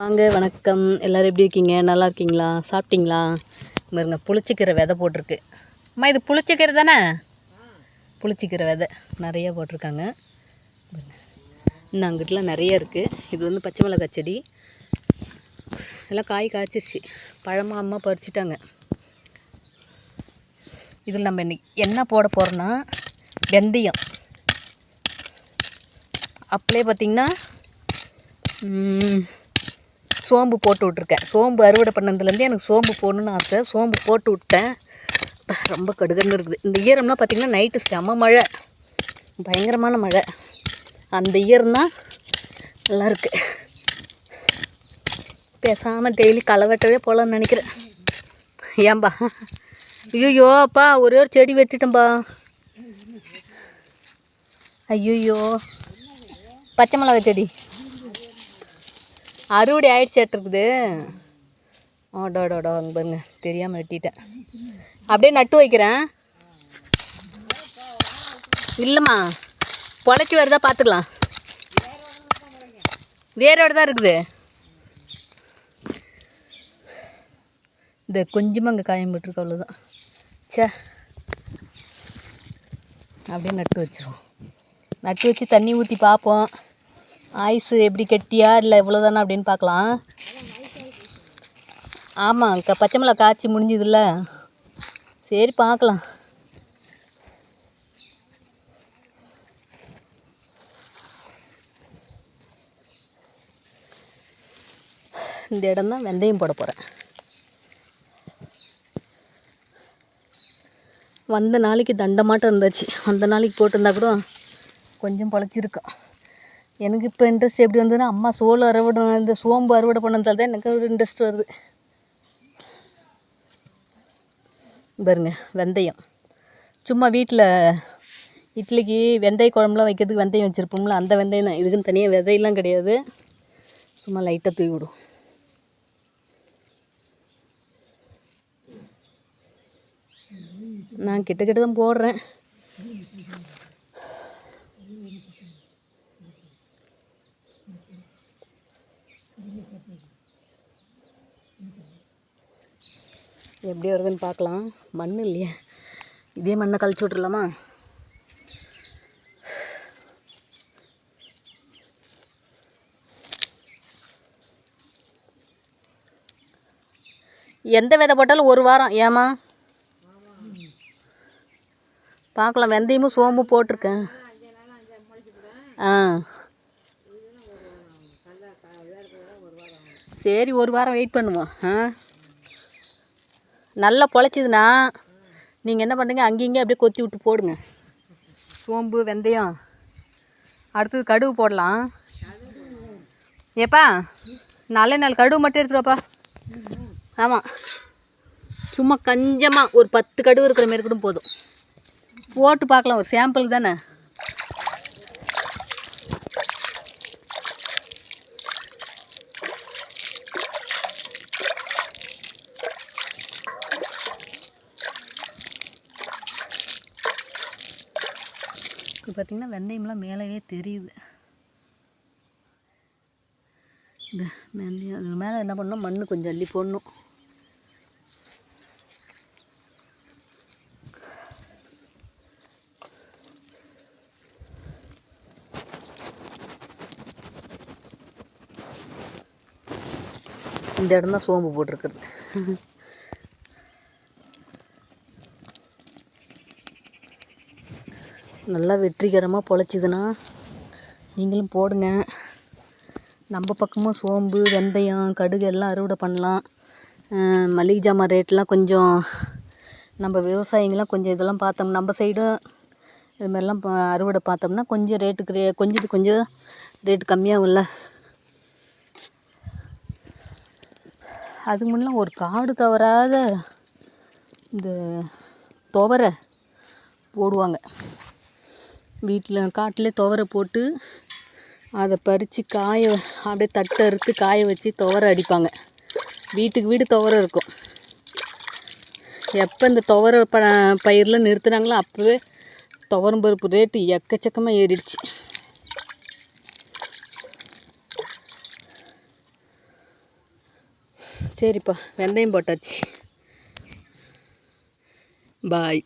வாங்க, வணக்கம். எல்லோரும் எப்படி இருக்கீங்க? நல்லா இருக்கீங்களா? சாப்பிட்டீங்களா? பாருங்க, புளிச்சக்கீரை விதை போட்டிருக்கு. அம்மா, இது புளிச்சக்கீரை தானே? புளிச்சக்கீரை விதை நிறைய போட்டிருக்காங்க. இன்னும் அங்கிட்டலாம் நிறைய இருக்குது. இது வந்து பச்சை மிளகாய் செடி. எல்லாம் காய் காய்ச்சிருச்சு. பழமாக அம்மா பறிச்சிட்டாங்க. இதில் நம்ம இன்னைக்கு என்ன போட போகிறோன்னா வெந்தயம். அப்படியே பார்த்திங்கன்னா சோம்பு போட்டு விட்ருக்கேன். சோம்பு அறுவடை பண்ணதுலேருந்து எனக்கு சோம்பு போடணுன்னு ஆசை. சோம்பு போட்டு விட்டேன். ரொம்ப கடுகன்னு இருக்குது. இந்த ஈரம்லாம் பார்த்திங்கன்னா நைட்டு செம்ம மழை, பயங்கரமான மழை. அந்த ஈரம்தான் நல்லாயிருக்கு. பேசாமல் டெய்லி களை வெட்டவே போகலான்னு நினைக்கிறேன். ஏன்பா? ஐயோப்பா, ஒரே ஒரு செடி வெட்டிட்டேன்பா. ஐயோ, பச்சை மிளகாய் செடி அறுவடை ஆயிடுச்சேட்டுருக்குது. ஓடோடோடோ, அங்கே பாருங்க, தெரியாமல் வெட்டிட்டேன். அப்படியே நட்டு வைக்கிறேன். இல்லைம்மா, பொழைச்சி வருதா பார்த்துக்கலாம். வேரோடு தான் இருக்குது. இந்த கொஞ்சமாக அங்கே காயம் போட்டிருக்கு, அவ்வளோதான். சே, அப்படியே நட்டு வச்சிருவோம். நட்டு வச்சு தண்ணி ஊற்றி பார்ப்போம். ஐஸு எப்படி கெட்டியா இல்லை இவ்வளோதானா அப்படின்னு பார்க்கலாம். ஆமாம், பச்சை மிளகா காய்ச்சி முடிஞ்சுதுல்ல, சரி பார்க்கலாம். இந்த இடம் தான் வெந்தயம் போட போகிறேன். வந்த நாளைக்கு தண்டமாட்டம் இருந்துச்சு. அந்த நாளைக்கு போட்டிருந்தா கூட கொஞ்சம் பொழைச்சிருக்கும். எனக்கு இப்போ இன்ட்ரெஸ்ட் எப்படி வந்ததுன்னா, அம்மா இந்த சோம்பு அறுவடை பண்ணதால் தான் எனக்கு ஒரு இன்ட்ரெஸ்ட் வருது. பாருங்க, வெந்தயம் சும்மா வீட்டில் இட்லிக்கு வெந்தய குழம்புலாம் வைக்கிறதுக்கு வெந்தயம் வச்சுருப்போம்ல, அந்த வெந்தயம் தான். இதுக்குன்னு தனியாக விதையெல்லாம் கிடையாது. சும்மா லைட்டாக தூவி விடும். நான் கிட்ட தான் போடுறேன். எப்படி வருதுன்னு பார்க்கலாம். மண் இல்லையா, இதே மண்ணை கழிச்சு விட்றலாமா? எந்த விதை போட்டாலும் ஒரு வாரம். ஏமா பார்க்கலாம். வெந்தயமும் சோம்பும் போட்டிருக்கேன். சரி, ஒரு வாரம் வெயிட் பண்ணுவோம். நல்லா பொழைச்சிதுன்னா நீங்கள் என்ன பண்ணுறீங்க, அங்கேயும் அப்படியே கொத்தி விட்டு போடுங்க. சோம்பு, வெந்தயம். அடுத்தது கடுகு போடலாம். ஏப்பா, நாலு கடுகு மட்டும் எடுத்துருவாப்பா. ஆமாம், சும்மா கொஞ்சமாக ஒரு 10 கடுகு இருக்கிற மாரி கூட போதும். போட்டு பார்க்கலாம், ஒரு சாம்பிள் தானே. இப்போ பார்த்திங்கன்னா வெந்தயம்லாம் மேலேயே தெரியுது. இந்த வெந்தயம் அது மேலே என்ன பண்ணணும், மண் கொஞ்சம் அள்ளி போடணும். இந்த இடம் தான் சோம்பு போட்டிருக்குது. நல்லா வெற்றிகரமாக பொழைச்சிதுன்னா நீங்களும் போடுங்க. நம்ம பக்கமும் சோம்பு, வெந்தயம், கடுகு எல்லாம் அறுவடை பண்ணலாம். மளிகை ஜாமான் ரேட்லாம் கொஞ்சம், நம்ம விவசாயிங்களாம் கொஞ்சம் இதெல்லாம் பார்த்தோம், நம்ம சைடும் இது மாதிரிலாம் அறுவடை பார்த்தோம்னா கொஞ்சம் ரேட்டுக்கு கொஞ்சம் ரேட்டு கம்மியாகும்ல. அதுக்கு முன்னே ஒரு காடு தவறாத இந்த துவரை போடுவாங்க. வீட்டில் காட்டிலே துவரை போட்டு அதை பறித்து அப்படியே தட்டை அறுத்து காய வச்சு துவரை அடிப்பாங்க. வீட்டுக்கு வீடு துவரை இருக்கும். எப்போ இந்த துவரை பயிரில் நிறுத்துனாங்களோ அப்போவே துவரம் பருப்பு ரேட்டு எக்கச்சக்கமாக ஏறிடுச்சு. சரிப்பா, வெந்தயம் போட்டாச்சு. பாய்.